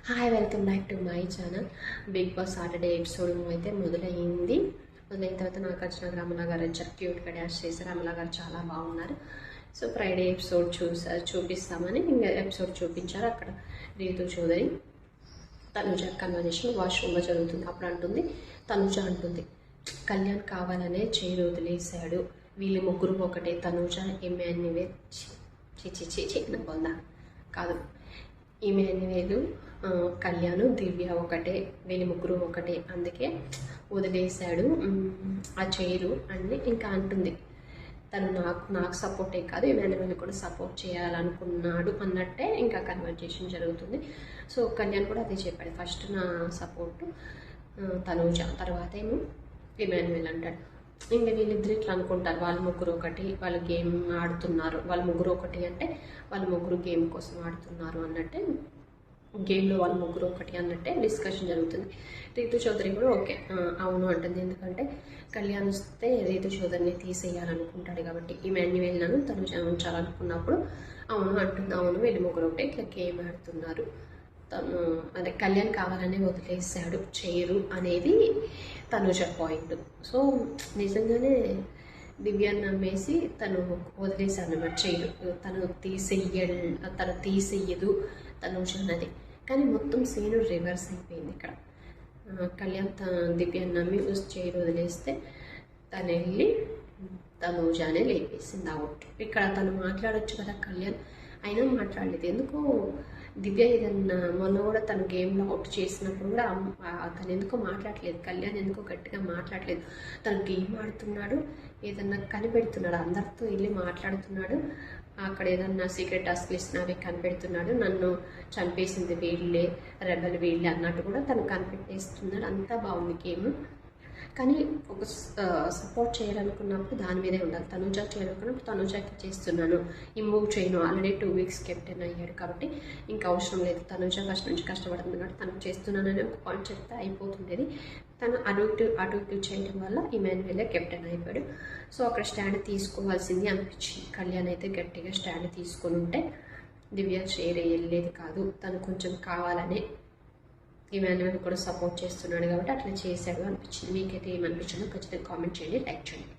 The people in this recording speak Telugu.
Hi, welcome back to my channel. Bigg Boss Saturday episode అయితే మొదలైంది. మొదలైన తర్వాత నాగార్జున గారు అమలా గారు క్యూట్గా డ్యాన్స్ చేశారు. అమలా గారు చాలా బాగున్నారు. సో ఫ్రైడే ఎపిసోడ్ చూపిస్తామని ఇంకా ఎపిసోడ్ చూపించారు. అక్కడ రీతు చౌదరి తనుజ కన్వర్జేషన్ వాష్రూమ్లో జరుగుతుంది. అప్పుడు అంటుంది, తనుజ అంటుంది, కళ్యాణ్ కావాలనే చేయి వదిలేశాడు, వీళ్ళు ముగ్గురు ఒకటే, తనుజ ఎమాన్యువేల్ చిన్న పొందా కాదు, ఇమాన్యువేల్ కళ్యాణ్ దివ్య ఒకటే, వీళ్ళ ముగ్గురు ఒకటే, అందుకే వదిలేశాడు ఆ చైరు అని ఇంకా అంటుంది. తను నాకు సపోర్టే కాదు, ఇమాన్యువేల్ కూడా సపోర్ట్ చేయాలనుకున్నాడు అన్నట్టే ఇంకా కన్వర్జేషన్ జరుగుతుంది. సో కళ్యాణ్ కూడా అదే చెప్పాడు, ఫస్ట్ నా సపోర్టు తనూజ, తర్వాత ఏమో ఇమాన్యువేల్ అంటాడు. ఇంకా వీళ్ళిద్దరు ఇట్లా అనుకుంటారు, వాళ్ళ ముగ్గురు ఒకటి, వాళ్ళు గేమ్ ఆడుతున్నారు, వాళ్ళ ముగ్గురు ఒకటి అంటే వాళ్ళ ముగ్గురు గేమ్ కోసం ఆడుతున్నారు అన్నట్టే, గేమ్లో వాళ్ళ ముగ్గురు ఒకటి అన్నట్టే డిస్కషన్ జరుగుతుంది. రీతు చౌదరి కూడా ఓకే అవును అంటుంది. ఎందుకంటే కళ్యాణ్ వస్తే రీతు చౌదరిని తీసేయాలనుకుంటాడు కాబట్టి, ఈ మాన్యువేల్ నన్ను తను ఉంచాలనుకున్నప్పుడు అవును అంటుంది. అవును వీళ్ళు ముగ్గురు ఒకటే, ఇట్లా గేమ్ ఆడుతున్నారు, తను అదే కళ్యాణ్ కావాలని వదిలేశాడు చేయరు అనేది తనుజ పాయింట్. సో నిజంగానే దివ్యాన్ని నమ్మేసి తను వదిలేశాను అన్నమాట, చేయరు, తను తీసేయదు తనుజ అన్నది. కానీ మొత్తం సీను రివర్స్ అయిపోయింది ఇక్కడ. కళ్యాణ్ దివ్యాన్ని నమ్మి చేయరు వదిలేస్తే తను వెళ్ళి తనుజానే లేపేసింది అవుట్. ఇక్కడ తను మాట్లాడొచ్చు కదా కళ్యాణ్, అయినా మాట్లాడలేదు. ఎందుకో దివ్య ఏదన్నా మొన్న కూడా తను గేమ్లో అవుట్ చేసినప్పుడు కూడా తను ఎందుకో మాట్లాడలేదు, కళ్యాణ్ ఎందుకో గట్టిగా మాట్లాడలేదు. తను గేమ్ ఆడుతున్నాడు, ఏదన్నా కనిపెడుతున్నాడు, అందరితో వెళ్ళి మాట్లాడుతున్నాడు, అక్కడ ఏదన్నా సీక్రెట్ టాస్క్లు ఇస్తున్నా అవి కనిపెడుతున్నాడు, నన్ను చంపేసింది వీళ్ళే, రెబల్ వీళ్ళే అన్నట్టు కూడా తను కనిపెట్టేస్తున్నాడు. అంతా బాగుంది గేమ్. కానీ ఒక సపోర్ట్ చేయాలనుకున్నప్పుడు దాని మీదే ఉండాలి. తనుజ చేయాలనుకున్నప్పుడు తనుజకి చేస్తున్నాను, ఈ మూవ్ చేయను, ఆల్రెడీ 2 weeks కెప్టెన్ అయ్యాడు కాబట్టి ఇంకా అవసరం లేదు, తనుజ ఫస్ట్ నుంచి కష్టపడుతుంది కాబట్టి తనకు చేస్తున్నానని ఒక పాయింట్ చెప్తే అయిపోతుండేది. తను అటు ఇటు చేయడం వల్ల ఇమాన్యువేలే కెప్టెన్ అయిపోయాడు. సో అక్కడ స్టాండ్ తీసుకోవాల్సింది అనిపించింది. కళ్యాణ్ అయితే గట్టిగా స్టాండ్ తీసుకొని ఉంటే దివ్య షేర్ వెళ్ళేది కాదు. తను కొంచెం కావాలనే ఇమాన్యువేల్ కూడా సపోర్ట్ చేస్తున్నాడు కాబట్టి అట్లా చేశాడు అనిపించింది. మీకైతే ఏమనిపించిందో ఖచ్చితంగా కామెంట్ చేయండి, లైక్ చేయండి.